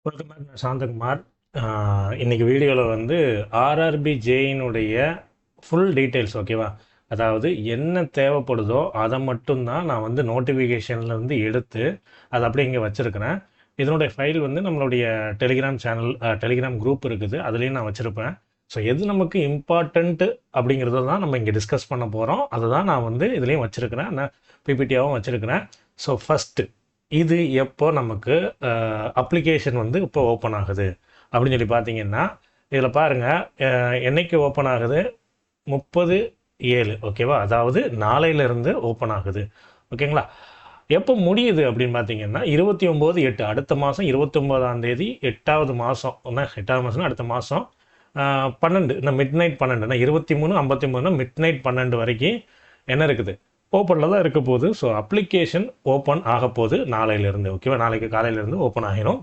Welcome back. நான் சாந்தகுமார். இன்னைக்கு வீடியோவில் வந்து ஆர்ஆர்பி ஜேயினுடைய ஃபுல் டீட்டெயில்ஸ், ஓகேவா? அதாவது என்ன தேவைப்படுதோ அதை மட்டும்தான் நான் வந்து நோட்டிஃபிகேஷன்லேருந்து எடுத்து அதை அப்படியே இங்கே வச்சுருக்கிறேன். இதனுடைய ஃபைல் வந்து நம்மளுடைய டெலிகிராம் சேனல், டெலிகிராம் குரூப் இருக்குது, அதுலேயும் நான் வச்சுருப்பேன். ஸோ எது நமக்கு இம்பார்ட்டண்ட்டு அப்படிங்கிறத தான் நம்ம இங்கே டிஸ்கஸ் பண்ண போகிறோம். அதை தான் நான் வந்து இதுலேயும் வச்சுருக்கிறேன், நான் பிபிடியாகவும் வச்சுருக்கிறேன். ஸோ ஃபஸ்ட்டு, இது எப்போ நமக்கு அப்ளிகேஷன் வந்து இப்போ ஓப்பன் ஆகுது அப்படின்னு சொல்லி பார்த்தீங்கன்னா, இதில் பாருங்கள் என்னைக்கு ஓப்பன் ஆகுது, 30/7, ஓகேவா? அதாவது நாளையிலேருந்து ஓப்பன் ஆகுது, ஓகேங்களா? எப்போ முடியுது அப்படின்னு பார்த்தீங்கன்னா 29/8, அடுத்த மாதம் 29ஆம் தேதி 8வது மாதம். 8வது மாதம்னா அடுத்த மாதம் 12, இந்த மிட் நைட் 12, 23:53 மிட் நைட் 12 வரைக்கும் என்ன இருக்குது, ஓப்பனில் தான் இருக்க போகுது. ஸோ அப்ளிகேஷன் ஓப்பன் ஆக போகுது நாளையிலேருந்து, ஓகேவா? நாளைக்கு காலையிலேருந்து ஓப்பன் ஆகிடும்.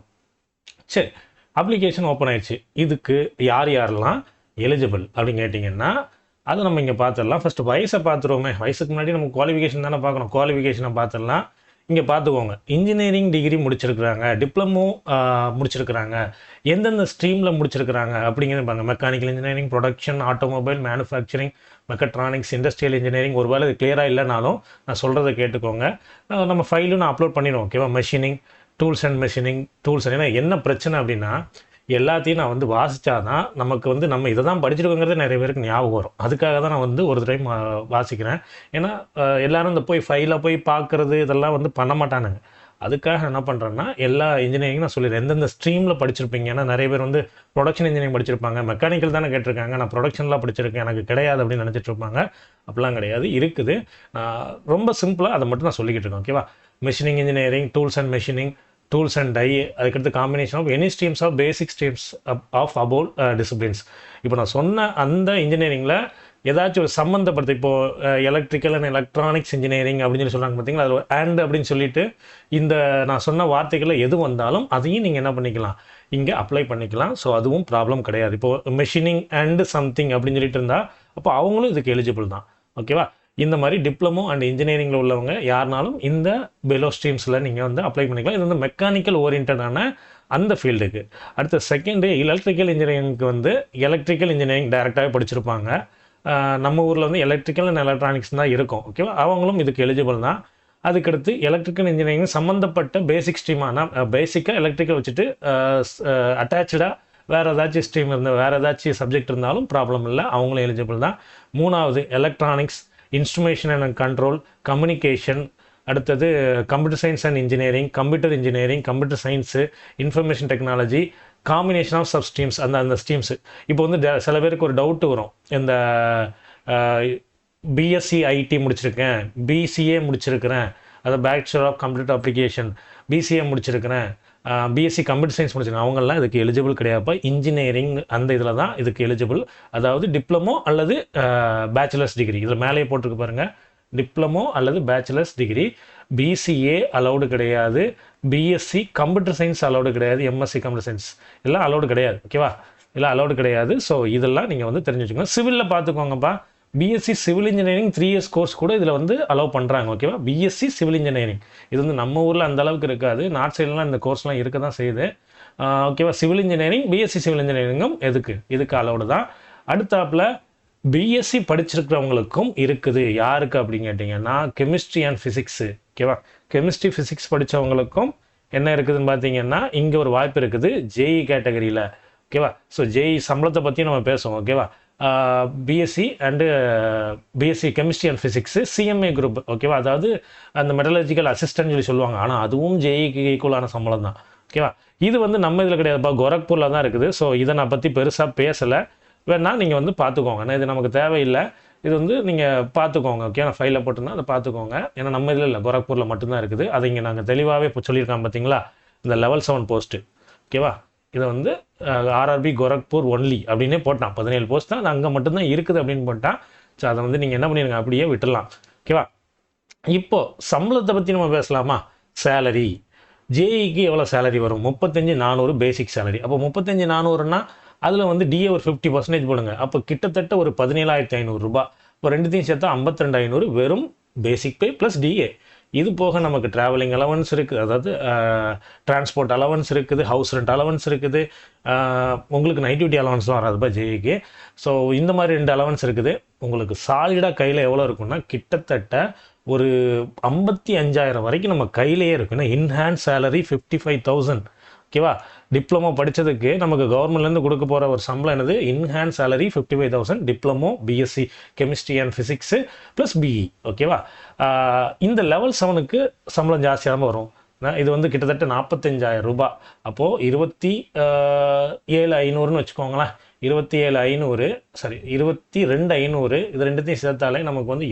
சரி, அப்ளிகேஷன் ஓப்பன் ஆயிடுச்சு. இதுக்கு யார் யாரெல்லாம் எலிஜிபிள் அப்படின்னு கேட்டிங்கன்னா, அதை நம்ம இங்கே பார்த்துடலாம். ஃபஸ்ட்டு வயசை பார்த்துருவோமே. வயசுக்கு முன்னாடி நம்ம குவாலிஃபிகேஷன் தானே பார்க்கணும். குவாலிஃபிகேஷனை பார்த்துடலாம். இங்கே பார்த்துக்கோங்க, இன்ஜினியரிங் டிகிரி முடிச்சிருக்கிறாங்க, டிப்ளமோ முடிச்சிருக்கிறாங்க, எந்தெந்த ஸ்ட்ரீமில் முடிச்சிருக்கிறாங்க அப்படிங்கிறது பாருங்கள். Mechanical engineering, production, automobile, manufacturing, mechatronics, industrial engineering. ஒருவேளை இது கிளியராக இல்லைனாலும் நான் சொல்கிறத கேட்டுக்கோங்க. நம்ம ஃபைலும் நான் அப்லோட் பண்ணிடுவோம், ஓகேவா? Machining, tools and machining, tools. ஏன்னா என்ன பிரச்சனை அப்படின்னா, எல்லாத்தையும் நான் வந்து வாசித்தாதான் நமக்கு வந்து நம்ம இதை தான் படிச்சிருக்கோங்கிறது நிறைய பேருக்கு ஞாபகம் வரும். அதுக்காக தான் நான் வந்து ஒரு டைம் வாசிக்கிறேன். ஏன்னா எல்லோரும் இந்த போய் ஃபைலாக போய் பார்க்குறது இதெல்லாம் வந்து பண்ண மாட்டானுங்க. அதுக்காக என்ன பண்ணுறேன்னா, எல்லா இன்ஜினியரிங் நான் சொல்லிடுறேன், எந்தெந்த ஸ்ட்ரீமில் படிச்சிருப்பீங்க. ஏன்னா நிறைய பேர் வந்து ப்ரொடக்ஷன் இன்ஜினியரிங் படிச்சிருப்பாங்க, மெக்கானிக்கல் தானே கேட்டிருக்காங்க, நான் ப்ரொடக்ஷன்லாம் படிச்சிருக்கேன், எனக்கு கிடையாது அப்படின்னு நினச்சிட்டு இருப்பாங்க. அப்படிலாம் கிடையாது, இருக்குது. ரொம்ப சிம்பிளாக அதை மட்டும் நான் சொல்லிக்கிட்டு இருக்கேன், ஓகேவா? Machining engineering, tools and machining, tools and die, அதுக்கடுத்து combination of any streams of basic streams of about disciplines. இப்போ நான் சொன்ன அந்த இன்ஜினியரிங்கில் ஏதாச்சும் ஒரு சம்மந்தப்படுத்த, இப்போது எலக்ட்ரிக்கல் அண்ட் எலக்ட்ரானிக்ஸ் இன்ஜினியரிங் அப்படின்னு சொல்லி சொல்கிறாங்க பார்த்தீங்களா, அது அண்ட் அப்படின்னு சொல்லிட்டு இந்த நான் சொன்ன வார்த்தைகளில் எது வந்தாலும் அதையும் நீங்கள் என்ன பண்ணிக்கலாம், இங்கே அப்ளை பண்ணிக்கலாம். ஸோ அதுவும் ப்ராப்ளம் கிடையாது. இப்போது மெஷினிங் அண்ட் சம்திங் அப்படின்னு சொல்லிட்டு இருந்தால் அப்போ அவங்களும் இதுக்கு எலிஜிபிள் தான், ஓகேவா? இந்த மாதிரி டிப்ளமோ அண்ட் இன்ஜினியரிங்கில் உள்ளவங்க யாருனாலும் இந்த பெலோ ஸ்ட்ரீம்ஸில் நீங்கள் வந்து அப்ளை பண்ணிக்கலாம். இது வந்து மெக்கானிக்கல் ஓரியன்டான அந்த ஃபீல்டுக்கு. அடுத்த செகண்டு எலக்ட்ரிக்கல் இன்ஜினியரிங்க்கு வந்து எலக்ட்ரிக்கல் இன்ஜினியரிங் டைரெக்டாகவே படிச்சிருப்பாங்க. நம்ம ஊரில் வந்து எலக்ட்ரிக்கல் அண்ட் எலக்ட்ரானிக்ஸ் தான் இருக்கும், ஓகேவா? அவங்களும் இதுக்கு எலிஜிபிள் தான். அதுக்கடுத்து எலக்ட்ரிக்கல் இன்ஜினியரிங் சம்மந்தப்பட்ட பேசிக் ஸ்ட்ரீமான பேசிக்காக எலக்ட்ரிக்கல் வச்சுட்டு அட்டாச்சாக வேறு ஏதாச்சும் ஸ்ட்ரீம் இருந்தால், வேறு ஏதாச்சும் சப்ஜெக்ட் இருந்தாலும் ப்ராப்ளம் இல்லை, அவங்களும் எலிஜிபிள் தான். மூணாவது electronics, instrumentation and control, communication, அடுத்தது computer science and engineering, computer science, information technology, combination of sub streams, அந்த ஸ்ட்ரீம்ஸு. இப்போ வந்து சில பேருக்கு ஒரு டவுட்டு வரும், இந்த பிஎஸ்சி ஐடி முடிச்சிருக்கேன், பிசிஏ முடிச்சிருக்கிறேன், அதாவது bachelor of computer application, BCA முடிச்சிருக்கிறேன், பிஎஸ்சி கம்ப்யூட்டர் சயின்ஸ் முடிச்சிருக்கேன், அவங்கெல்லாம் இதுக்கு எலிஜிபிள் கிடையாதுப்பா. இன்ஜினியரிங் அந்த இதில் தான் இதுக்கு எலிஜிபிள். அதாவது டிப்ளமோ அல்லது பேச்சுலர்ஸ் டிகிரி, இதில் மேலேயே போட்டிருக்கு பாருங்கள், டிப்ளமோ அல்லது பேச்சுலர்ஸ் டிகிரி. பிசிஏ அலௌடு கிடையாது, பிஎஸ்சி கம்ப்யூட்டர் சயின்ஸ் அலௌடு கிடையாது, எம்எஸ்சி கம்ப்யூட்டர் சயின்ஸ் எல்லாம் அலௌடு கிடையாது, ஓகேவா? எல்லாம் அலௌடு கிடையாது. ஸோ இதெல்லாம் நீங்கள் வந்து தெரிஞ்சு வச்சுக்கோங்க. சிவிலில் பார்த்துக்கோங்கப்பா, BSc civil engineering 3 years course கூட இதில் வந்து அலோவ் பண்ணுறாங்க, ஓகேவா? பிஎஸ்சி சிவில் இன்ஜினியரிங் இது வந்து நம்ம ஊரில் அந்த அளவுக்கு இருக்காது, நார்த் சைட்லாம் இந்த கோர்ஸ்லாம் இருக்க தான் செய்யுது, ஓகேவா? சிவில் இன்ஜினியரிங், பிஎஸ்சி சிவில் இன்ஜினியரிங்கும் இதுக்கு அலௌடு தான். அடுத்தாப்பில் பிஎஸ்சி படிச்சிருக்கிறவங்களுக்கும் இருக்குது. யாருக்கு அப்படின்னு கேட்டிங்கன்னா, கெமிஸ்ட்ரி அண்ட் ஃபிசிக்ஸு, ஓகேவா? கெமிஸ்ட்ரி ஃபிசிக்ஸ் படித்தவங்களுக்கும் என்ன இருக்குதுன்னு பார்த்தீங்கன்னா, இங்கே ஒரு வாய்ப்பு இருக்குது ஜேஇ கேட்டகரியில், ஓகேவா? ஸோ ஜேஇ சம்பளத்தை பற்றி நம்ம பேசுவோம், ஓகேவா? BSc and BSc chemistry and physics CMA group, ஓகேவா? அதாவது அந்த மெட்டலர்ஜிக்கல் அசிஸ்டன்ட் சொல்லி சொல்லுவாங்க, ஆனால் அதுவும் ஜேஇக்கு ஈக்குவலான சம்பளம் தான், ஓகேவா? இது வந்து நம்ம இதில் கிடையாதுப்பா, கோரக்பூரில் தான் இருக்குது. ஸோ இதை நான் பற்றி பெருசாக பேசலை, வேணால் நீங்கள் வந்து பார்த்துக்கோங்க. ஆனால் இது நமக்கு தேவையில்லை, இது வந்து நீங்கள் பார்த்துக்கோங்க, ஓகே? நான் ஃபைலில் போட்டுருந்தா அதை பார்த்துக்கோங்க. ஏன்னா நம்ம இதில் இல்லை, கோரக்பூரில் மட்டும்தான் இருக்குது. அதை இங்கே நாங்கள் தெளிவாகவே இப்போ சொல்லியிருக்காங்க பார்த்தீங்களா, இந்த லெவல் 7 போஸ்ட்டு, ஓகேவா? இதை வந்து ஆர்ஆர்பி கோரக்பூர் ஒன்லி அப்படின்னே போட்டான். 17 போஸ்ட் தான், அது அங்கே மட்டும்தான் இருக்குது அப்படின்னு போட்டான். ஸோ அதை வந்து நீங்கள் என்ன பண்ணிடுங்க, அப்படியே விட்டுடலாம், ஓகேவா? இப்போது சம்பளத்தை பற்றி நம்ம பேசலாமா? சேலரி, ஜேஇக்கு எவ்வளோ சேலரி வரும்? 35,400 பேசிக் சேலரி. அப்போ 35,400னா அதில் வந்து டிஏ ஒரு 50% போடுங்க, அப்போ கிட்டத்தட்ட ஒரு 17,500 ரூபாய். இப்போ ரெண்டுத்தையும் சேர்த்தா 52,500 வெறும் பேசிக் பே ப்ளஸ் டிஏ. இது போக நமக்கு ட்ராவலிங் அலவன்ஸ் இருக்குது, அதாவது டிரான்ஸ்போர்ட் அலவன்ஸ் இருக்குது, ஹவுஸ் ரெண்ட் அலவன்ஸ் இருக்குது, உங்களுக்கு நைட் டியூட்டி அலவன்ஸ்லாம் வராதுப்பா ஜேஇக்கு. ஸோ இந்த மாதிரி 2 அலவன்ஸ் இருக்குது. உங்களுக்கு சாலிடாக கையில் எவ்வளோ இருக்குன்னா கிட்டத்தட்ட ஒரு 55,000 வரைக்கும் நம்ம கையிலேயே இருக்குன்னா இன்ஹேண்ட் சேலரி 55,000. ஓகேவா? டிப்ளமோ படித்ததுக்கு நமக்கு கவர்மெண்ட்லேருந்து கொடுக்க போகிற ஒரு சம்பளம் என்னது? In hand salary 55,000, diploma BSc chemistry and physics plus BE. ஓகேவா? இந்த லெவல் 7க்கு சம்பளம் ஜாஸ்தியாக வரும். இது வந்து கிட்டத்தட்ட 45,000 ரூபாய். அப்போது 27,500ன்னு வச்சுக்கோங்களேன். 27,500 சாரி 22,500 இது ரெண்டுத்தையும் சேர்த்தாலே நமக்கு வந்து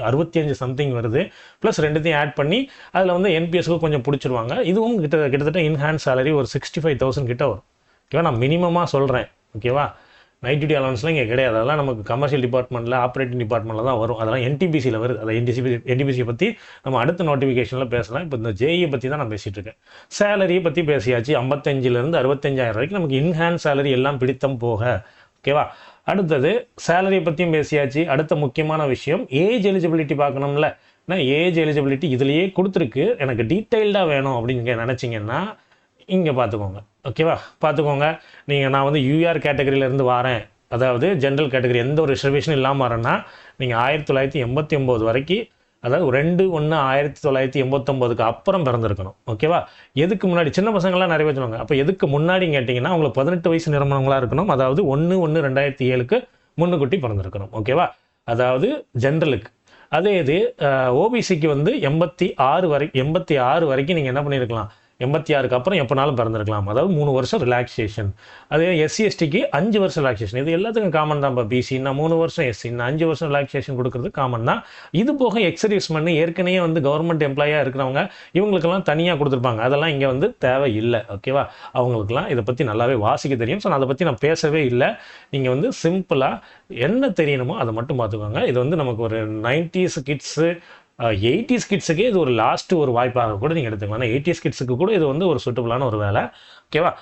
65 சம்திங் வருது. ப்ளஸ் ரெண்டுத்தையும் ஆட் பண்ணி அதில் வந்து என்பிஎஸ்க்கு கொஞ்சம் பிடிச்சிருவாங்க. இதுவும் கிட்டத்தட்ட இன்ஹேண்ட் சேலரி ஒரு 65,000 கிட்ட வரும். ஓகேவா? நான் மினிமமாக சொல்கிறேன். ஓகேவா? நைட் டியூட்டி அலவன்ஸ்லாம் இங்கே கிடையாது. அதெல்லாம் நமக்கு கமர்ஷியல் டிபார்ட்மெண்ட்டில் ஆப்ரேட்டிங் டிபார்ட்மெண்ட்டில் தான் வரும். அதெல்லாம் என்டிபிசியில் வருது. அதை என்டிபிசியை பற்றி நம்ம அடுத்த நோட்டிஃபிகேஷனில் பேசலாம். இப்போ இந்த ஜேஇயை பற்றி தான் நான் பேசிகிட்டு இருக்கேன். சேலரியை பற்றி பேசியாச்சு. 55,000 65,000 வரைக்கும் நமக்கு இன்ஹேண்ட் சேலரி எல்லாம் பிடித்தம் போக. ஓகேவா? அடுத்தது சேலரியை பற்றியும் பேசியாச்சு. அடுத்த முக்கியமான விஷயம் ஏஜ் எலிஜிபிலிட்டி பார்க்கணும்ல. நான் ஏஜ் எலிஜிபிலிட்டி இதுலேயே கொடுத்துருக்கு. எனக்கு டீட்டெயில்டாக வேணும் அப்படின்னு நினச்சிங்கன்னா இங்கே பார்த்துக்கோங்க. ஓகேவா? பார்த்துக்கோங்க. நான் வந்து யூஆர் கேட்டகரியிலேருந்து வரேன், அதாவது ஜென்ரல் கேட்டகரி எந்த ஒரு ரிசர்வேஷனும் இல்லாமல் வரேன்னா நீங்கள் 1989 வரைக்கும், அதாவது 2/1/1989க்கு அப்புறம் பிறந்திருக்கணும். ஓகேவா? எதுக்கு முன்னாடி சின்ன பசங்கள்லாம் நிறைய பேர் சொல்லுவாங்க. அப்போ எதுக்கு முன்னாடி கேட்டிங்கன்னா அவங்களுக்கு 18 வயசு நிரம்பினவங்களாக இருக்கணும். அதாவது 1/1/2007க்கு முன்னுக்குட்டி பிறந்திருக்கணும். ஓகேவா? அதாவது ஜென்ரலுக்கு. அதே இது ஓபிசிக்கு வந்து 86 வரைக்கும் நீங்கள் என்ன பண்ணியிருக்கலாம், 86க்கு அப்புறம் எப்போனாலும் பிறந்திருக்கலாம். அதாவது 3 வருஷம் ரிலாக்ஸேஷன். அதே SC/STக்கு 5 வருஷம் ரிலாக்ஸேஷன். இது எல்லாத்துக்கும் காமன் தான். இப்போ பிசின்னா 3 வருஷம், எஸ்சின்னா 5 வருஷம் ரிலாக்ஸேஷன் கொடுக்குறது காமன் தான். இது போக எக்ஸர்வீஸ் பண்ணி ஏற்கனவே வந்து கவர்மெண்ட் எம்ப்ளாயாக இருக்கிறவங்க இவங்களுக்கெல்லாம் தனியாக கொடுத்துருப்பாங்க. அதெல்லாம் இங்கே வந்து தேவை இல்லை. ஓகேவா? அவங்களுக்குலாம் இதை பற்றி நல்லாவே வாசிக்க தெரியும். ஸோ நான் அதை பற்றி நான் பேசவே இல்லை. நீங்கள் வந்து சிம்பிளாக என்ன தெரியணுமோ அதை மட்டும் பார்த்துக்கோங்க. இது வந்து நமக்கு ஒரு 90s கிட்ஸு 80s கிட்ஸுக்கே இது ஒரு லாஸ்ட்டு ஒரு வாய்ப்பாக கூட நீங்கள் எடுத்துக்கலாம். ஆனால் 80s கிட்ஸுக்கு கூட இது வந்து ஒரு சூட்டபுளான ஒரு வேலை. ஓகேவா?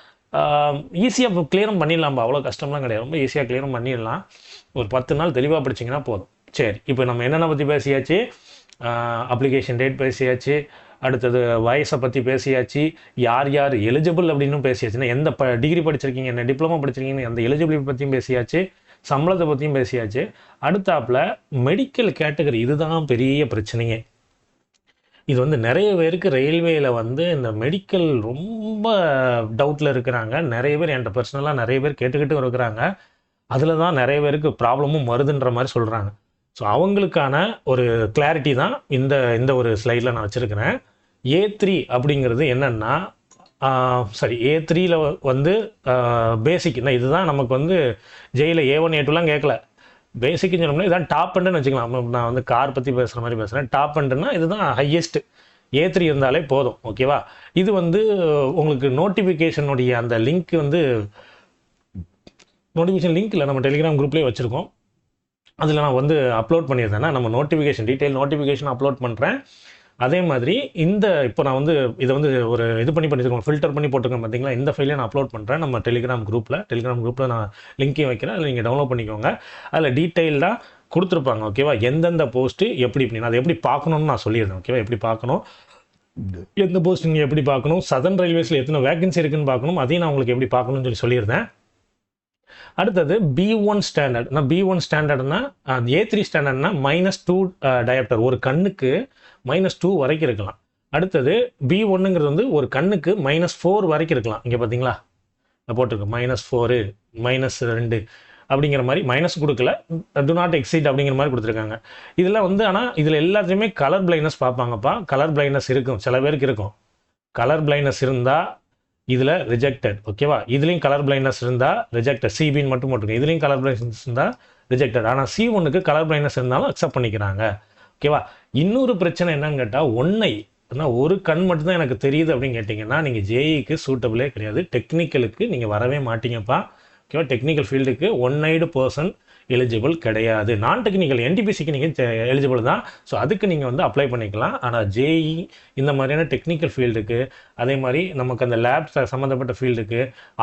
ஈஸியாக கிளியரும் பண்ணிடலாம். அவ்வளோ கஷ்டம்லாம் கிடையாது. ரொம்ப ஈஸியாக கிளியரும் பண்ணிடலாம். ஒரு 10 நாள் தெளிவாக படிச்சிங்கன்னா போதும். சரி, இப்போ நம்ம என்னென்ன பற்றி பேசியாச்சு? அப்ளிகேஷன் டேட் பேசியாச்சு. அடுத்தது வயசை பற்றி பேசியாச்சு. யார் யார் எலிஜிபிள் அப்படின்னு பேசியாச்சுன்னா எந்த டிகிரி படிச்சிருக்கீங்க, என்ன டிப்ளமோ படிச்சிருக்கீங்கன்னு அந்த எலிஜிபிலிட்டி பற்றியும் பேசியாச்சு. சம்பளத்தை பற்றியும் பேசியாச்சு. அடுத்தாப்பில் மெடிக்கல் கேட்டகரி, இதுதான் பெரிய பிரச்சனையே. இது வந்து நிறைய பேருக்கு ரயில்வேயில் வந்து இந்த மெடிக்கல் ரொம்ப டவுட்டில் இருக்கிறாங்க. நிறைய பேர் என்கிட்ட பர்சனலாக நிறைய பேர் கேட்டுக்கிட்டு இருக்கிறாங்க. அதில் தான் நிறைய பேருக்கு ப்ராப்ளமும் வருதுன்ற மாதிரி சொல்கிறாங்க. ஸோ அவங்களுக்கான ஒரு கிளாரிட்டி தான் இந்த ஒரு ஸ்லைடில் நான் வச்சுருக்கிறேன். A3 அப்படிங்கிறது என்னென்னா, சரி, A3ல் வந்து பேசிக் இதுதான் நமக்கு வந்து ஜெயில A1 A2லாம் கேட்கல. பேசிக்னு சொன்னோம்னா இதுதான் டாப் எண்டுன்னு வச்சுக்கலாம். நான் வந்து கார் பற்றி பேசுகிற மாதிரி பேசுகிறேன். டாப் எண்டுன்னா இதுதான் ஹையஸ்ட்டு. A3 இருந்தாலே போதும். ஓகேவா? இது வந்து உங்களுக்கு நோட்டிஃபிகேஷனுடைய அந்த லிங்க் வந்து நோட்டிஃபிகேஷன் லிங்க் இல்லை, நம்ம டெலிகிராம் குரூப்லேயே வச்சுருக்கோம். அதில் நான் வந்து அப்லோட் பண்ணியிருந்தேன்னா நம்ம நோட்டிஃபிகேஷன் டீட்டெயில் நோட்டிஃபிகேஷன் அப்லோட் பண்ணுறேன். அதே மாதிரி இப்போ நான் வந்து இதை வந்து ஒரு பண்ணியிருக்கோம், ஃபில்டர் பண்ணி போட்டிருக்கேன் பார்த்தீங்களா? இந்த ஃபைலை நான் அப்லோட் பண்ணுறேன் நம்ம டெலிகிராம் குரூப்பில் நான் லிங்க்கையும் வைக்கிறேன். அதில் நீங்கள் டவுன்லோட் பண்ணிக்கோங்க. அதில் டீட்டெயில்டாக கொடுத்துருப்பாங்க. ஓகேவா? எந்தெந்த போஸ்ட்டு எப்படி நான் அதை எப்படி பார்க்கணுன்னு நான் சொல்லியிருந்தேன். ஓகேவா? எப்படி பார்க்கணும், எந்த போஸ்ட் நீங்கள் எப்படி பார்க்கணும், சதர்ன் ரயில்வேஸில் எத்தனை வேகன்சி இருக்குன்னு பார்க்கணும், அதையும் நான் உங்களுக்கு எப்படி பார்க்கணும்னு சொல்லியிருந்தேன். அடுத்தது B1 standard. B1 ஸ்டாண்டர்ட்னா A3 ஸ்டாண்டர்ட்னா -2 dioptre, ஒரு கண்ணுக்கு -2 வரைக்கும் இருக்கலாம். அடுத்தது B1ங்கிறது வந்து ஒரு கண்ணுக்கு -4 வரைக்கும் இருக்கலாம். இங்கே பார்த்தீங்களா நான் போட்டிருக்கேன் -4 -2 அப்படிங்கிற மாதிரி. மைனஸ் கொடுக்கல, டு நாட் எக்ஸீட் அப்படிங்கிற மாதிரி கொடுத்துருக்காங்க. இதில் வந்து ஆனால் இதில் எல்லாத்தையுமே கலர் பிளைண்ட்னஸ் பார்ப்பாங்கப்பா. கலர் பிளைண்ட்னஸ் இருக்கும், சில பேருக்கு இருக்கும். கலர் பிளைண்ட்னஸ் இருந்தால் இதில் ரிஜெக்டட். ஓகேவா? இதுலேயும் கலர் பிளைண்ட்னஸ் இருந்தால் ரிஜெக்டட். சிபின்னு மட்டும் போட்டிருக்கேன். இதுலேயும் கலர் பிளைண்ட்னஸ் இருந்தால் ரிஜெக்டட். ஆனால் C1க்கு கலர் பிளைண்ட்னஸ் இருந்தாலும் அக்செப்ட் பண்ணிக்கிறாங்க. ஓகேவா? இன்னொரு பிரச்சனை என்னன்னு கேட்டால் ஒரு கண் மட்டும்தான் எனக்கு தெரியுது அப்படின்னு கேட்டிங்கன்னா நீங்கள் ஜேஇக்கு சூட்டபிளே கிடையாது. டெக்னிக்கலுக்கு நீங்கள் வரவே மாட்டீங்கப்பா. ஓகேவா? டெக்னிக்கல் ஃபீல்டுக்கு ஒன் ஐடு பர்சன் எலிஜிபிள் கிடையாது. நான் டெக்னிக்கல் என்டிபிசிக்கு நீங்கள் எலிஜிபிள் தான். ஸோ அதுக்கு நீங்கள் வந்து அப்ளை பண்ணிக்கலாம். ஆனால் ஜேஇ இந்த மாதிரியான டெக்னிக்கல் ஃபீல்டுக்கு, அதே மாதிரி நமக்கு அந்த லேப் சம்மந்தப்பட்ட ஃபீல்டுக்கு,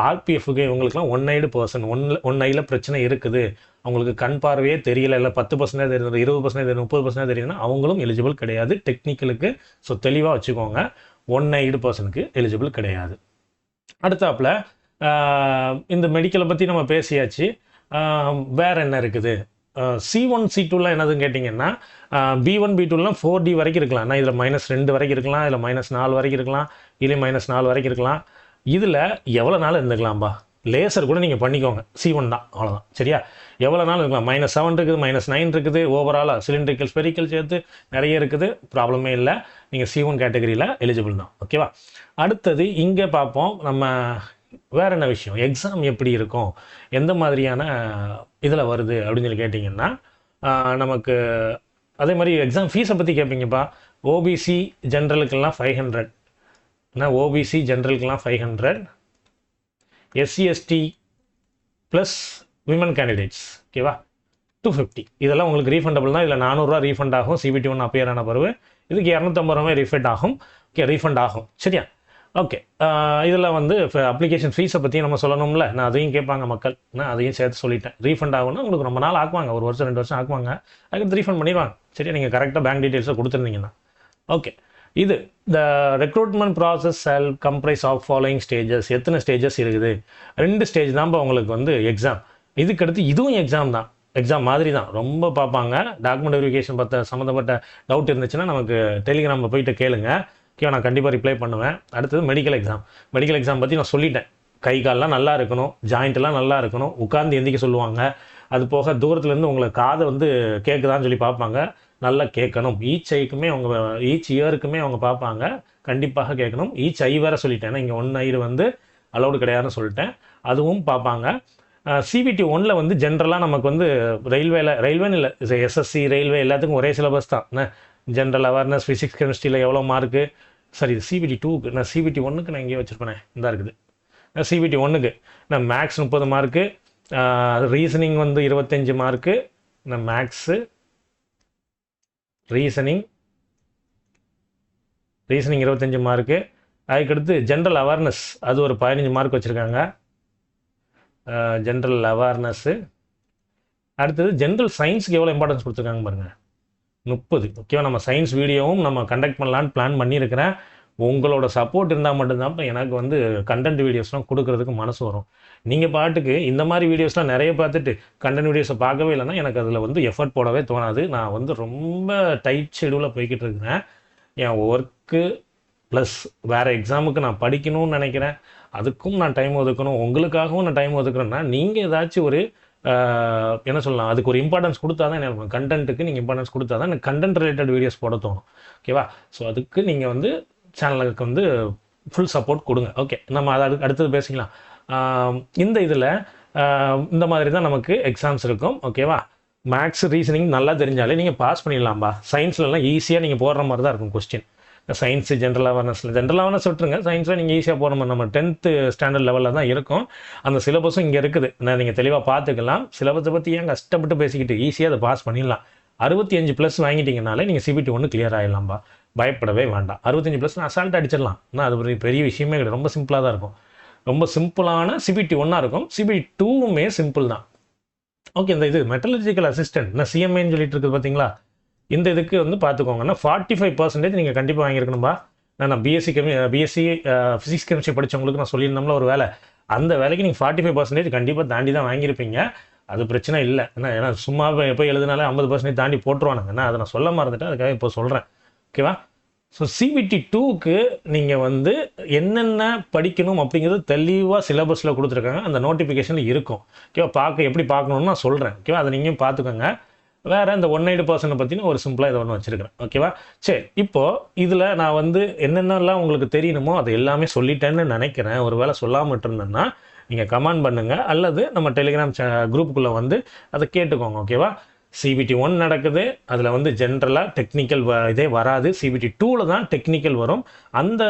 ஆர்பிஎஃப்க்கு இவங்களுக்குலாம் ஒன் ஐடு பர்சன், ஒன் ஐயில் பிரச்சனை இருக்குது, அவங்களுக்கு கண் பார்வையே தெரியல, இல்லை 10% தெரியுது, 20% தெரியும், 30% தெரியுதுன்னா அவங்களும் எலிஜிபிள் கிடையாது டெக்னிக்கலுக்கு. ஸோ தெளிவாக வச்சுக்கோங்க, ஒன் ஐடு பர்சனுக்கு எலிஜிபிள் கிடையாது. அடுத்தாப்புல இந்த மெடிக்கலை பற்றி நம்ம பேசியாச்சு. வேறு என்ன இருக்குது? C1 C2லாம் என்னதுன்னு கேட்டிங்கன்னா, B1 B2லாம் 4D வரைக்கும் இருக்கலாம். ஆனால் இதில் -2 வரைக்கும் இருக்கலாம், இதில் -4 வரைக்கும் இருக்கலாம், இல்லை -4 வரைக்கும் இருக்கலாம். இதில் எவ்வளோ நாள் இருந்துக்கலாம்பா, லேசர் கூட நீங்கள் பண்ணிக்கோங்க. C1 தான், அவ்வளோதான். சரியா? எவ்வளோ நாள் இருக்கலாம். -7 இருக்குது, -9 இருக்குது, ஓவராலாக சிலிண்ட்ரிக்கல் ஸ்பெரிக்கல் சேர்த்து நிறைய இருக்குது, ப்ராப்ளமே இல்லை. நீங்கள் C1 கேட்டகரியில் எலிஜிபிள் தான். ஓகேவா? அடுத்தது இங்கே பார்ப்போம் நம்ம வேறு என்ன விஷயம், எக்ஸாம் எப்படி இருக்கும், எந்த மாதிரியான இதில் வருது அப்படின்னு சொல்லி கேட்டிங்கன்னா, நமக்கு அதே மாதிரி எக்ஸாம் ஃபீஸை பற்றி கேட்பீங்கப்பா. ஓபிசி ஜென்ரலுக்கெல்லாம் 500, ஓபிசி ஜென்ரலுக்கெல்லாம் 500, SC ST plus women candidates ஓகேவா 250. இதெல்லாம் உங்களுக்கு ரீஃபண்டபிள் தான். இதில் 400 ரூபா ரீஃபண்ட் ஆகும். CBT 1 அப்பியர் ஆன பிறகு இதுக்கு 250 ரூபாய் ரீஃபண்ட் ஆகும். ஓகே, ரீஃபண்ட் ஆகும். சரியா? ஓகே, இதில் வந்து அப்ளிகேஷன் ஃபீஸை பற்றி நம்ம சொல்லணும்ல, நான் அதையும் கேட்பாங்க மக்கள், நான் அதையும் சேர்த்து சொல்லிட்டேன். ரீஃபண்ட் ஆகும்னா உங்களுக்கு ரொம்ப நாள் ஆக்குவாங்க, 1 வருஷம் 2 வருஷம் ஆக்குவாங்க, அதுக்கு ரீஃபண்ட் பண்ணிடுவாங்க. சரியா? நீங்கள் கரெக்டாக பேங்க் டீட்டெயில்ஸை கொடுத்துருந்தீங்கன்னா. ஓகே, இது the recruitment process shall comprise of following stages. எத்தனை ஸ்டேஜஸ் இருக்குது? 2 ஸ்டேஜ் தான் உங்களுக்கு வந்து எக்ஸாம். இதுக்கடுத்து இதுவும் எக்ஸாம் தான், எக்ஸாம் மாதிரி தான். ரொம்ப பார்ப்பாங்க. டாக்குமெண்ட் வெரிஃபிகேஷன் சம்மந்தப்பட்ட டவுட் இருந்துச்சுன்னா நமக்கு டெலிகிராமில் போயிட்டு கேளுங்க. ஓகே, நான் கண்டிப்பாக ரிப்ளை பண்ணுவேன். அடுத்தது மெடிக்கல் எக்ஸாம். மெடிக்கல் எக்ஸாம் பற்றி நான் சொல்லிட்டேன். கை கால்லாம் நல்லா இருக்கணும், ஜாயிண்ட்லாம் நல்லா இருக்கணும், உட்காந்து எந்திக்க சொல்லுவாங்க. அது போக தூரத்துலேருந்து உங்களை காதை வந்து கேட்குதான்னு சொல்லி பார்ப்பாங்க, நல்லா கேட்கணும். ஈச் இயருக்குமே அவங்க பார்ப்பாங்க, கண்டிப்பாக கேட்கணும். ஈச் ஐ வேறு சொல்லிட்டேன், இங்கே 1 ஐ வந்து அலௌடு கிடையாதுன்னு சொல்லிட்டேன், அதுவும் பார்ப்பாங்க. CBT 1ல் வந்து ஜென்ரலாக நமக்கு வந்து ரயில்வேன்னு இல்லை, SSC ரயில்வே எல்லாத்துக்கும் ஒரே சிலபஸ் தான். என்ன ஜென்ரல் அவேர்னஸ், ஃபிசிக்ஸ் கெமிஸ்ட்ரியில் எவ்வளோ மார்க்கு, சரி CBT 2க்கு, நான் CBT 1க்கு நான் இங்கே வச்சுருப்பேனே, இந்த இருக்குது. CBT 1க்கு நான் மேக்ஸ் 30 மார்க்கு, ரீசனிங் வந்து 25 மார்க்கு, நான் மேக்ஸு ரீசனிங் 25 மார்க்கு. அதுக்கடுத்து ஜென்ரல் அவேர்னஸ் அது ஒரு 15 மார்க் வச்சுருக்காங்க, ஜென்ரல் அவேர்னஸ்ஸு. அடுத்தது ஜென்ரல் சயின்ஸுக்கு எவ்வளோ இம்பார்ட்டன்ஸ் கொடுத்துருக்காங்க பாருங்கள், 30. ஓகேவா? நம்ம சயின்ஸ் வீடியோவும் நம்ம கண்டக்ட் பண்ணலான்னு பிளான் பண்ணியிருக்கிறேன். உங்களோட சப்போர்ட் இருந்தால் மட்டும்தான் இப்போ எனக்கு வந்து கண்டென்ட் வீடியோஸ்லாம் கொடுக்குறதுக்கு மனசு வரும். நீங்கள் பாட்டுக்கு இந்த மாதிரி வீடியோஸ்லாம் நிறைய பார்த்துட்டு கண்டென்ட் வீடியோஸை பார்க்கவே இல்லைன்னா எனக்கு அதில் வந்து எஃபர்ட் போடவே தோணாது. நான் வந்து ரொம்ப டைட் ஷெடியூலில் போய்கிட்டு இருக்கிறேன். என் ஒர்க்கு ப்ளஸ் வேறு எக்ஸாமுக்கு நான் படிக்கணும்னு நினைக்கிறேன், அதுக்கும் நான் டைம் ஒதுக்கணும், உங்களுக்காகவும் நான் டைம் ஒதுக்குறேன்னா நீங்கள் ஏதாச்சும் ஒரு என்ன சொல்லலாம், அதுக்கு ஒரு இம்பார்ட்டன்ஸ் கொடுத்தா தான் எனக்கு கண்டென்ட்டுக்கு நீங்கள் இம்பார்ட்டன்ஸ் கொடுத்தா தான் எனக்கு கண்டென்ட் ரிலேட்டட் வீடியோஸ் போட தோணும். ஓகேவா? ஸோ அதுக்கு நீங்கள் வந்து சேனலுக்கு வந்து ஃபுல் சப்போர்ட் கொடுங்க. ஓகே, நம்ம அதை அடுத்தது பேசிக்கலாம். இந்த இதில் இந்த மாதிரி தான் நமக்கு எக்ஸாம்ஸ் இருக்கும். ஓகேவா? மேக்ஸ் ரீசனிங் நல்லா தெரிஞ்சாலே நீங்கள் பாஸ் பண்ணிடலாம்பா. சயின்ஸ்லலாம் ஈஸியாக நீங்கள் போடுற மாதிரி தான் இருக்கும் கொஸ்டின். சயின்ஸு ஜென்ரல் அவேர்னஸ் விட்டுருங்க. சயின்ஸில் நீங்கள் ஈஸியாக போகிற மாதிரி நம்ம 10th ஸ்டாண்டர்ட் லெவலில் தான் இருக்கும். அந்த சிலபஸும் இங்கே இருக்குது, நீங்கள் தெளிவாக பார்த்துக்கலாம். சிலபஸை பற்றி ஏன் கஷ்டப்பட்டு பேசிக்கிட்டு ஈஸியாக அதை பாஸ் பண்ணிடலாம். 65+ வாங்கிட்டீங்கனாலே நீங்கள் CBT 1 கிளியர் ஆகிடலாம்பா, பயப்படவே வேண்டாம். 65+ அசால்ட் அடிச்சிடலாம். ஆனால் அது ஒரு பெரிய விஷயமே கிடையாது, ரொம்ப சிம்பிளாக தான் இருக்கும். ரொம்ப சிம்பிளான CBT 1 இருக்கும். CBT 2மே சிம்பிள் தான். ஓகே, இந்த இது மெட்டலர்ஜிக்கல் அசிஸ்டன்ட் நான் CMAன்னு சொல்லிட்டு இருக்குது பார்த்தீங்களா, இந்த இதுக்கு வந்து பார்த்துக்கோங்கன்னா 45% நீங்கள் கண்டிப்பாக வாங்கியிருக்கணும்பா. நான் பிஎஸ்சி ஃபிசிக்ஸ் கெமிஸ்ட்ரி படித்தவங்களுக்கு நான் சொல்லியிருந்தோம்ல ஒரு வேலை, அந்த வேலைக்கு நீங்கள் 45% கண்டிப்பாக தாண்டி தான் வாங்கியிருப்பீங்க. அது பிரச்சனை இல்லை. ஏன்னா சும்மா எப்போ எழுதுனாலே 50% தாண்டி போட்டுருவானுங்க. அதை நான் சொல்ல மறந்துட்டேன், அதுக்காக இப்போ சொல்கிறேன். ஓகேவா? ஸோ CBT 2க்கு நீங்கள் வந்து என்னென்ன படிக்கணும் அப்படிங்கிறது தெளிவாக சிலபஸில் கொடுத்துருக்காங்க, அந்த நோட்டிஃபிகேஷனில் இருக்கும். ஓகேவா? எப்படி பார்க்கணுன்னு நான் சொல்கிறேன். ஓகேவா? அதை நீங்கள் பார்த்துக்கோங்க. வேறு இந்த 180% பற்றின ஒரு சிம்பிளாக இதை ஒன்று வச்சுருக்கிறேன். ஓகேவா? சரி, இப்போது இதில் நான் வந்து என்னென்னலாம் உங்களுக்கு தெரியணுமோ அது எல்லாமே சொல்லிட்டேன்னு நினைக்கிறேன். ஒரு வேளை சொல்லாமல் இருந்தேன்னா நீங்கள் கமெண்ட் பண்ணுங்கள், அல்லது நம்ம டெலிகிராம் குரூப்புக்குள்ளே வந்து அதை கேட்டுக்கோங்க. ஓகேவா? CBT 1 நடக்குது, அதில் வந்து ஜென்ரலாக டெக்னிக்கல் இதே வராது. CBT 2ல் தான் டெக்னிக்கல் வரும். அந்த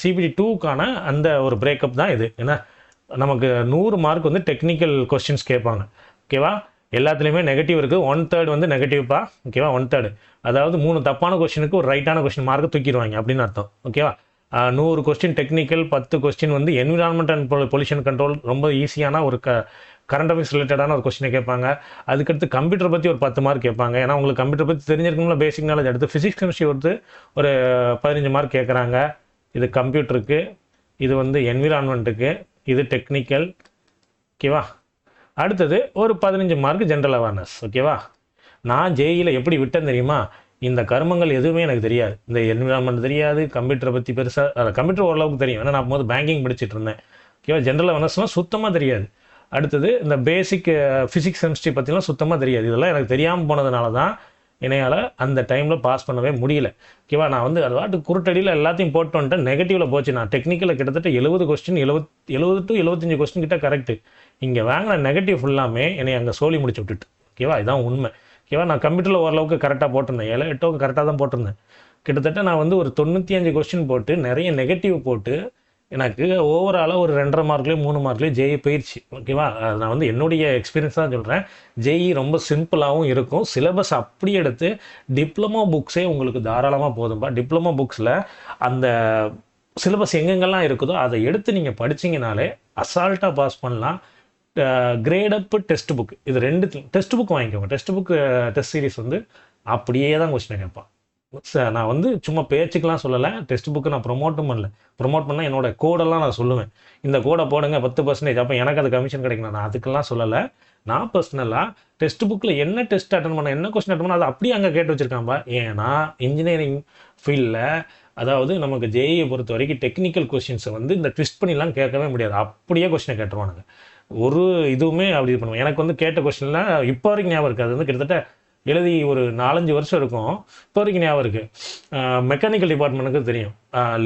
CBT 2க்கான அந்த ஒரு பிரேக்கப் தான் இது. ஏன்னா நமக்கு 100 மார்க் வந்து டெக்னிக்கல் கொஸ்டின்ஸ் கேட்பாங்க. ஓகேவா? எல்லாத்துலேயுமே நெகட்டிவ் இருக்குது. 1/3 வந்து நெகட்டிவ்ப்பா, ஓகேவா? 1/3 அதாவது 3 தப்பான கொஸ்டினுக்கு ஒரு ரைட்டான கொஸ்டின் மார்க்கை தூக்கிடுவாங்க அப்படின்னு அர்த்தம், ஓகேவா? 100 கொஸ்டின் டெக்னிக்கல், 10 கொஸ்டின் வந்து என்விரான்மெண்ட் அண்ட் பொல்யூஷன் கண்ட்ரோல், ரொம்ப ஈஸியான ஒரு கரண்ட் அஃபேர்ஸ் ரிலேட்டடான ஒரு கொஸ்டினை கேட்பாங்க. அதுக்கடுத்து கம்ப்யூட்டர் பற்றி ஒரு 10 மார்க் கேட்பாங்க. ஏன்னா உங்களுக்கு கம்ப்யூட்டர் பற்றி தெரிஞ்சிருக்கணும்ல, பேசிக் நாலேஜ். அடுத்து ஃபிசிக்ஸ் கெமிஸ்ட்ரி ஒரு 15 மார்க் கேட்குறாங்க. இது கம்ப்யூட்டருக்கு, இது வந்து என்விரான்மெண்ட்டுக்கு, இது டெக்னிக்கல், ஓகேவா? அடுத்தது ஒரு 15 மார்க் ஜென்ரல் அவேர்னஸ், ஓகேவா? நான் ஜேஇயில் எப்படி விட்டேன் தெரியுமா? இந்த கர்மங்கள் எதுவுமே எனக்கு தெரியாது. இந்த என்விரான்மெண்ட் தெரியாது, கம்ப்யூட்டரை பற்றி பெருசாக, கம்ப்யூட்டர் ஓரளவுக்கு தெரியும். ஏன்னா நான் போது பேங்கிங் படிச்சுட்டு இருந்தேன், ஓகேவா? ஜென்ரல் அவேர்னஸ்லாம் சுத்தமாக தெரியாது. அடுத்தது இந்த பேசிக் ஃபிசிக்ஸ் கெமிஸ்ட்ரி பற்றிலாம் சுத்தமாக தெரியாது. இதெல்லாம் எனக்கு தெரியாமல் போனதுனால தான் என்னையால் அந்த டைமில் பாஸ் பண்ணவே முடியல, ஓகேவா? நான் வந்து அது வாட்டு குருட்டடியில் எல்லாத்தையும் போட்டு வந்துட்டேன். நெகட்டிவில் போச்சு. நான் டெக்னிக்கலில் கிட்டத்தட்ட 70 கொஸ்டின், 70 to 75 கொஸ்டின் கிட்ட கரெக்டு. இங்கே வாங்கின நெகட்டிவ் ஃபுல்லாமே என்னை அங்கே சோலி முடிச்சு விட்டுட்டு, ஓகேவா? இதுதான் உண்மை, ஓகேவா? நான் கம்ப்யூட்டரில் ஓரளவுக்கு கரெக்டாக போட்டிருந்தேன். 7 8 கரெக்டாக தான் போட்டிருந்தேன். கிட்டத்தட்ட நான் வந்து ஒரு 95 கொஸ்டின் போட்டு நிறைய நெகட்டிவ் போட்டு எனக்கு ஓவராலாக ஒரு 2.5 மார்க்லேயும் 3 மார்க்லேயும் ஜேஇ போயிடுச்சு, ஓகேவா? நான் வந்து என்னுடைய எக்ஸ்பீரியன்ஸ் தான் சொல்கிறேன். ஜேஇ ரொம்ப சிம்பிளாகவும் இருக்கும். சிலபஸ் அப்படியே எடுத்து டிப்ளமோ புக்ஸே உங்களுக்கு தாராளமாக போதும்பா. டிப்ளமோ புக்ஸில் அந்த சிலபஸ் எங்கெங்கெல்லாம் இருக்குதோ அதை எடுத்து நீங்கள் படிச்சிங்கனாலே அசால்ட்டாக பாஸ் பண்ணலாம். கிரேட் அப் டெஸ்ட் புக், இது 2 டெஸ்ட் புக் வாங்கிக்கோங்க. டெஸ்ட் புக் டெஸ்ட் சீரிஸ் வந்து அப்படியே தான் கொஸ்டினை கேட்பான். நான் வந்து சும்மா பேச்சுக்கெலாம் சொல்லலை. டெஸ்ட் புக்கு நான் ப்ரொமோட்டும் பண்ணல. ப்ரொமோட் பண்ணால் என்னோட கோடெல்லாம் நான் சொல்லுவேன். இந்த கோடை போடுங்க 10%, அப்போ எனக்கு அது கமிஷன் கிடைக்கணும். நான் அதுக்கெல்லாம் சொல்லலை. நான் பர்சனலாக டெஸ்ட் புக்கில் என்ன டெஸ்ட் அட்டன் பண்ண, என்ன கொஸ்டின் அட்டன் பண்ண, அதை அப்படியே அங்கே கேட்டு வச்சுருக்காம்பா. ஏன்னா இன்ஜினியரிங் ஃபீல்டில், அதாவது நமக்கு ஜேஇயை பொறுத்த வரைக்கும் டெக்னிக்கல் கொஸ்டின்ஸை வந்து இந்த ட்விஸ்ட் பண்ணிலாம் கேட்கவே முடியாது. அப்படியே கொஸ்டினை கேட்டுருவானுங்க. ஒரு இதுவுமே அப்படி இது பண்ணுவேன். எனக்கு வந்து கேட்ட கொஸ்டின்லாம் இப்போ வரைக்கும் ஞாபகம் இருக்குது. அது வந்து கிட்டத்தட்ட எழுதி ஒரு 4-5 வருஷம் இருக்கும். இப்போ வரைக்கும் ஞாபகம் இருக்குது. மெக்கானிக்கல் டிபார்ட்மெண்ட்டுக்கு தெரியும்.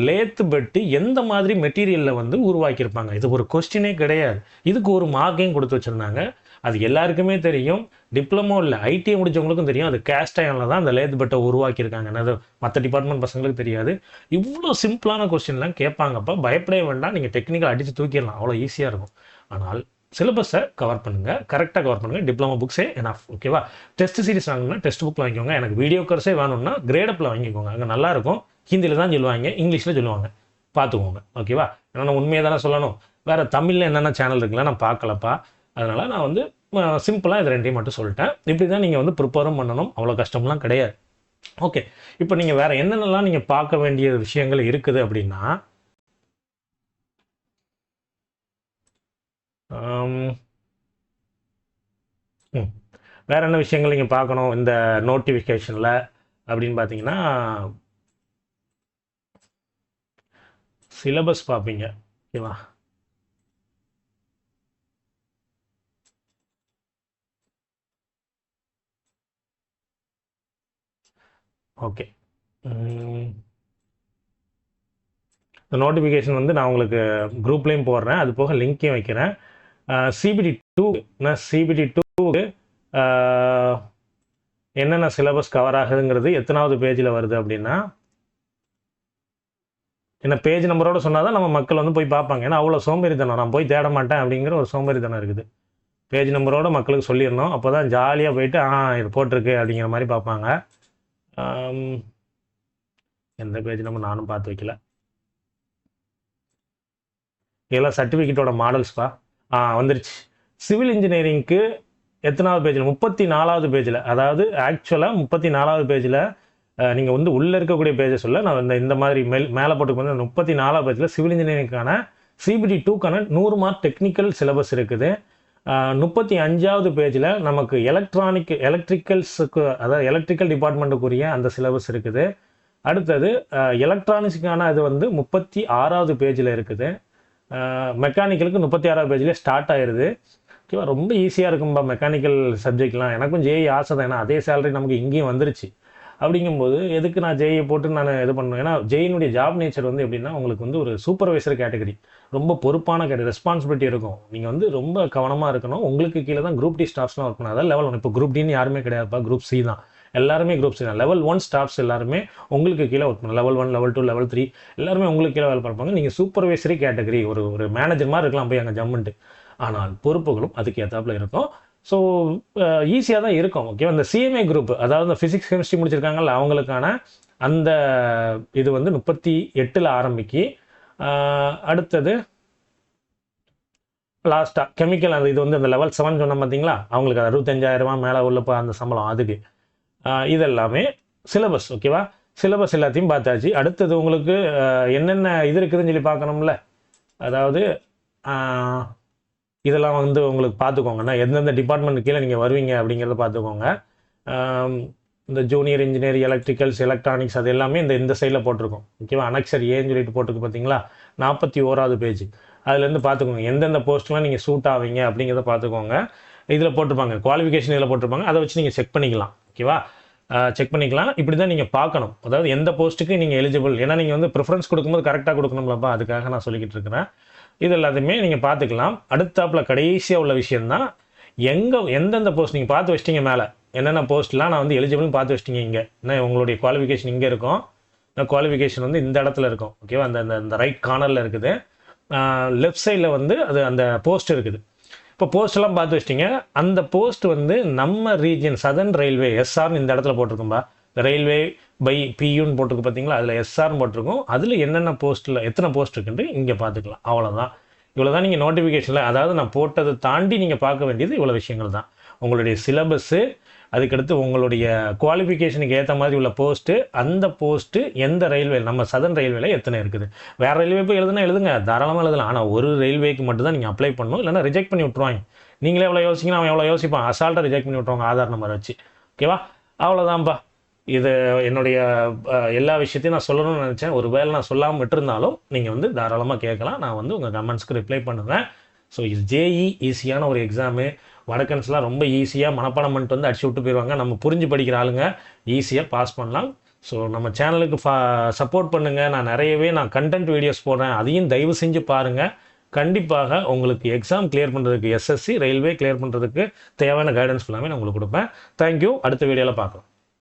லேத்து பெட்டு எந்த மாதிரி மெட்டீரியலில் வந்து உருவாக்கியிருப்பாங்க. இது ஒரு கொஸ்டினே கிடையாது. இதுக்கு ஒரு மார்க்கையும் கொடுத்து வச்சுருந்தாங்க. அது எல்லாருக்குமே தெரியும். டிப்ளமோ இல்லை, ஐடிஐ முடித்தவங்களுக்கும் தெரியும். அது கேஸ்ட் அயனில் தான் அந்த லேத் பெட்டை உருவாக்கியிருக்காங்க. அது மற்ற டிபார்ட்மெண்ட் பசங்களுக்கு தெரியாது. இவ்வளோ சிம்பிளான கொஸ்டின்லாம் கேட்பாங்கப்பா. பயப்படவே வேண்டாம். நீங்கள் டெக்னிக்கல் அடித்து தூக்கிடலாம். அவ்வளோ ஈஸியாக இருக்கும். ஆனால் சிலபஸை கவர் பண்ணுங்கள், கரெக்டாக கவர் பண்ணுங்கள். டிப்ளமோ புக்ஸே எனாஃப், ஓகேவா? டெஸ்ட் சீரிஸ் வாங்கினா டெஸ்ட் புக்கில் வாங்கிக்கோங்க. எனக்கு வீடியோ கோர்ஸே வேணும்னா கிரேடப்பில் வாங்கிக்கோங்க. அங்கே நல்லாயிருக்கும். ஹிந்தியில் தான் சொல்லுவாங்க, இங்கிலீஷில் சொல்லுவாங்க, பார்த்துக்கோங்க, ஓகேவா? ஏன்னா நான் உண்மையாக தானே சொல்லணும். வேறு தமிழில் என்னென்ன சேனல் இருக்குல்ல, நான் பார்க்கலப்பா. அதனால் நான் வந்து சிம்பிளாக இது 2 மட்டும் சொல்லிட்டேன். இப்படி தான் நீங்கள் வந்து ப்ரிப்பேரும் பண்ணணும். அவ்வளோ கஷ்டம்லாம் கிடையாது. ஓகே, இப்போ நீங்கள் வேறு என்னென்னலாம் நீங்கள் பார்க்க வேண்டிய விஷயங்கள் இருக்குது அப்படின்னா, வேறு என்ன விஷயங்கள் நீங்கள் பார்க்கணும் இந்த நோட்டிஃபிகேஷனில் அப்படின்னு பார்த்தீங்கன்னா, சிலபஸ் பார்ப்பீங்க, ஓகேவா? ஓகே, இந்த நோட்டிஃபிகேஷன் வந்து நான் உங்களுக்கு குரூப்லேயும் போடுறேன். அது போக லிங்க்கையும் வைக்கிறேன். CBT2க்கு என்னென்ன சிலபஸ் கவர் ஆகுதுங்கிறது எத்தனாவது பேஜில் வருது அப்படின்னா, என்ன பேஜ் நம்பரோடு சொன்னால் தான் நம்ம மக்கள் வந்து போய் பார்ப்பாங்க. ஏன்னா அவ்வளோ சோம்பேறித்தனம், நான் போய் தேட மாட்டேன் அப்படிங்கிற ஒரு சோம்பேறித்தனம் இருக்குது. பேஜ் நம்பரோடு மக்களுக்கு சொல்லிடணும். அப்போ தான் ஜாலியாக போயிட்டு இது போட்டிருக்கு அப்படிங்கிற மாதிரி பார்ப்பாங்க. எந்த பேஜ் நம்பர் நானும் பார்த்து வைக்கல. இதெல்லாம் சர்டிஃபிகேட்டோட மாடல்ஸ்ப்பா. வந்துருச்சு. சிவில் இன்ஜினியரிங்க்கு எத்தனாவது பேஜில்? 34வது பேஜில். அதாவது ஆக்சுவலாக 34வது பேஜில் நீங்கள் வந்து உள்ளே இருக்கக்கூடிய பேஜை சொல்ல நான் இந்த மாதிரி மேலே போட்டுக்கு வந்து 34வது பேஜில் சிவில் இன்ஜினியரிங்கான CBT2க்கான 100 மார்க் டெக்னிக்கல் சிலபஸ் இருக்குது. 35வது பேஜில் நமக்கு எலக்ட்ரிக்கல்ஸுக்கு, அதாவது எலக்ட்ரிக்கல் டிபார்ட்மெண்ட்டுக்குரிய அந்த சிலபஸ் இருக்குது. அடுத்தது எலக்ட்ரானிக்ஸுக்கான அது வந்து 36வது பேஜில் இருக்குது. மெக்கானிக்கலுக்கு 36வது பேஜ்லேயே ஸ்டார்ட் ஆயிடுது, ஓகேவா? ரொம்ப ஈஸியாக இருக்கும்பா மெக்கானிக்கல் சப்ஜெக்ட்லாம். எனக்கும் ஜேஇ ஆசை தான். ஏன்னா அதே சேலரி நமக்கு இங்கேயும் வந்துருச்சு. அப்படிங்கும்போது எதுக்கு நான் ஜேஇ போட்டு நான் இது பண்ணுவேன்? ஏன்னா ஜேஇனுடைய ஜாப் நேச்சர் வந்து எப்படின்னா, உங்களுக்கு வந்து ஒரு சூப்பர்வைசர் கேட்டகரி, ரொம்ப பொறுப்பான கேட்டகரி, ரெஸ்பான்சிபிலிட்டி இருக்கும். நீங்கள் வந்து ரொம்ப கவனமாக இருக்கணும். உங்களுக்கு கீழே தான் குரூப் டி ஸ்டாஃப்ஸ்லாம் ஒர்க் பண்ணணும். அதாவது லெவல் 1. இப்போ குரூப் டின்னு யாருமே கிடையாதுப்பா, குரூப் சி தான். எல்லாருமே குரூப் சி தான். லெவல் 1 ஸ்டாஃப்ஸ் எல்லாருமே உங்களுக்கு கீழே ஒர்க் பண்ணணும். லெவல் 1, லெவல் 2, லெவல் 3 எல்லாருமே உங்களுக்கு கீழே வேலை பார்ப்பாங்க. நீங்கள் சூப்பர்வைசரி கேட்டகரி, ஒரு மேனேஜர் மாதிரி இருக்கலாம் போய் அங்கே ஜம்முன்ட்டு. ஆனால் பொறுப்புகளும் அதுக்கு ஏற்றாப்புல இருக்கும். ஸோ ஈஸியாக தான் இருக்கும். ஓகேவா? இந்த சிஎம்ஏ குரூப், அதாவது இந்த ஃபிசிக்ஸ் கெமிஸ்ட்ரி முடிச்சிருக்காங்கல்ல, அவங்களுக்கான அந்த இது வந்து 38ல் ஆரம்பிக்கு. அடுத்தது லாஸ்ட்டாக கெமிக்கல், அது இது வந்து அந்த லெவல் 7 சொன்ன பார்த்தீங்களா, அவங்களுக்கு 65,000 மேலே உள்ள அந்த சம்பளம் அதுக்கு. இது எல்லாமே சிலபஸ். ஓகேவா? சிலபஸ் எல்லாத்தையும் பார்த்தாச்சு. அடுத்தது உங்களுக்கு என்னென்ன இது இருக்குதுன்னு சொல்லி பார்க்கணும்ல. அதாவது இதெல்லாம் வந்து உங்களுக்கு பார்த்துக்கோங்கன்னா எந்தெந்த டிபார்ட்மெண்ட் கீழே நீங்கள் வருவீங்க அப்படிங்கிறத பார்த்துக்கோங்க. இந்த ஜூனியர் இன்ஜினியர், எலக்ட்ரிக்கல்ஸ், எலக்ட்ரானிக்ஸ், அது எல்லாமே இந்த சைடில் போட்டிருக்கோம். ஓகேவா? அனெக்சர் ஏன்னு சொல்லிட்டு போட்டிருக்கு பார்த்தீங்களா, 41வது பேஜ். அதுலேருந்து பார்த்துக்கோங்க எந்தெந்த போஸ்ட்லாம் நீங்கள் சூட் ஆவீங்க அப்படிங்கிறத பார்த்துக்கோங்க. இதில் போட்டிருப்பாங்க குவாலிஃபிகேஷன், இதில் போட்டிருப்பாங்க. அதை வச்சு நீங்கள் செக் பண்ணிக்கலாம். ஓகேவா? செக் பண்ணிக்கலாம். இப்படி தான் நீங்கள் பார்க்கணும். அதாவது எந்த போஸ்ட்டுக்கு நீங்கள் எலிஜிபிள், ஏன்னா நீங்கள் வந்து ப்ரிஃபரன்ஸ் கொடுக்கும்போது கரெக்டாக கொடுக்கணும்லப்பா, அதுக்காக நான் சொல்லிக்கிட்டு இருக்கிறேன். இது எல்லாத்தையுமே நீங்கள் பார்த்துக்கலாம். அடுத்தாப்பில் கடைசியாக உள்ள விஷயந்தான், எந்தெந்த போஸ்ட் நீங்கள் பார்த்து வச்சிட்டிங்க, மேலே என்னென்ன போஸ்ட்லாம் நான் வந்து எலிஜிபிள்னு பார்த்து வச்சிட்டிங்க. இங்கே என்ன உங்களுடைய குவாலிஃபிகேஷன் இங்கே இருக்கும். குவாலிஃபிகேஷன் வந்து இந்த இடத்துல இருக்கும். ஓகேவா? அந்த ரைட் கார்னரில் இருக்குது. லெஃப்ட் சைடில் வந்து அந்த போஸ்ட் இருக்குது. இப்போ போஸ்டெல்லாம் பார்த்து வச்சிட்டிங்க. அந்த போஸ்ட் வந்து நம்ம ரீஜன் சதர்ன் ரயில்வே எஸ்ஆர்னு இந்த இடத்துல போட்டிருக்கும்பா. ரயில்வே பை பியூன்னு போட்டிருக்கு பார்த்தீங்களா, அதில் எஸ்ஆர்னு போட்டிருக்கும். அதில் என்னென்ன போஸ்ட்டில் எத்தனை போஸ்ட் இருக்குன்ட்டு இங்கே பார்த்துக்கலாம். அவ்வளோதான். இவ்வளோ தான் நீங்கள் நோட்டிஃபிகேஷனில், அதாவது நான் போட்டதை தாண்டி நீங்கள் பார்க்க வேண்டியது இவ்வளோ விஷயங்கள் தான். உங்களுடைய சிலபஸ்ஸு, அதுக்கடுத்து உங்களுடைய குவாலிஃபிகேஷனுக்கு ஏற்ற மாதிரி உள்ள போஸ்ட்டு, அந்த போஸ்ட்டு எந்த ரயில்வே, நம்ம சதர்ன் ரயில்வேல எத்தனை இருக்குது. வேறு ரயில்வே போய் எழுதுங்க, தாராளமாக எழுதலாம். ஆனால் ஒரு ரயில்வேக்கு மட்டும் தான் நீங்கள் அப்ளை பண்ணணும், இல்லைனா ரிஜெக்ட் பண்ணி விட்ருவாங்க. நீங்களே எவ்வளோ யோசிக்கணும், அவன் எவ்வளோ யோசிப்பான், அசால்ட்டாக ரிஜெக்ட் பண்ணி விட்ருவாங்க ஆதார் நம்பரை வச்சு. ஓகேவா? அவ்வளோதான்ப்பா. இது என்னுடைய எல்லா விஷயத்தையும் நான் சொல்லணும்னு நினச்சேன். ஒரு வேளை நான் சொல்லாமல் விட்டுருந்தாலும் நீங்கள் வந்து தாராளமாக கேட்கலாம். நான் வந்து உங்கள் கமெண்ட்ஸ்க்கு ரிப்ளை பண்ணுவேன். ஸோ இது ஜேஇ ஈஸியான ஒரு எக்ஸாமு. வடக்கன்ஸ்லாம் ரொம்ப ஈஸியாக மனப்பாடம் பண்ணிட்டு வந்து அடிச்சு விட்டு போயிடுவாங்க. நம்ம புரிஞ்சு படிக்கிற ஆளுங்க ஈஸியாக பாஸ் பண்ணலாம். ஸோ நம்ம சேனலுக்கு சப்போர்ட் பண்ணுங்கள். நான் கண்டென்ட் வீடியோஸ் போடுறேன், அதையும் தயவு செஞ்சு பாருங்கள். கண்டிப்பாக உங்களுக்கு எக்ஸாம் கிளியர் பண்ணுறதுக்கு, எஸ்எஸ்சி ரயில்வே கிளியர் பண்ணுறதுக்கு தேவையான கைடன்ஸ் ஃபுல்லாமே நான் உங்களுக்கு கொடுப்பேன். தேங்க்யூ. அடுத்த வீடியோவில் பார்க்கலாம்.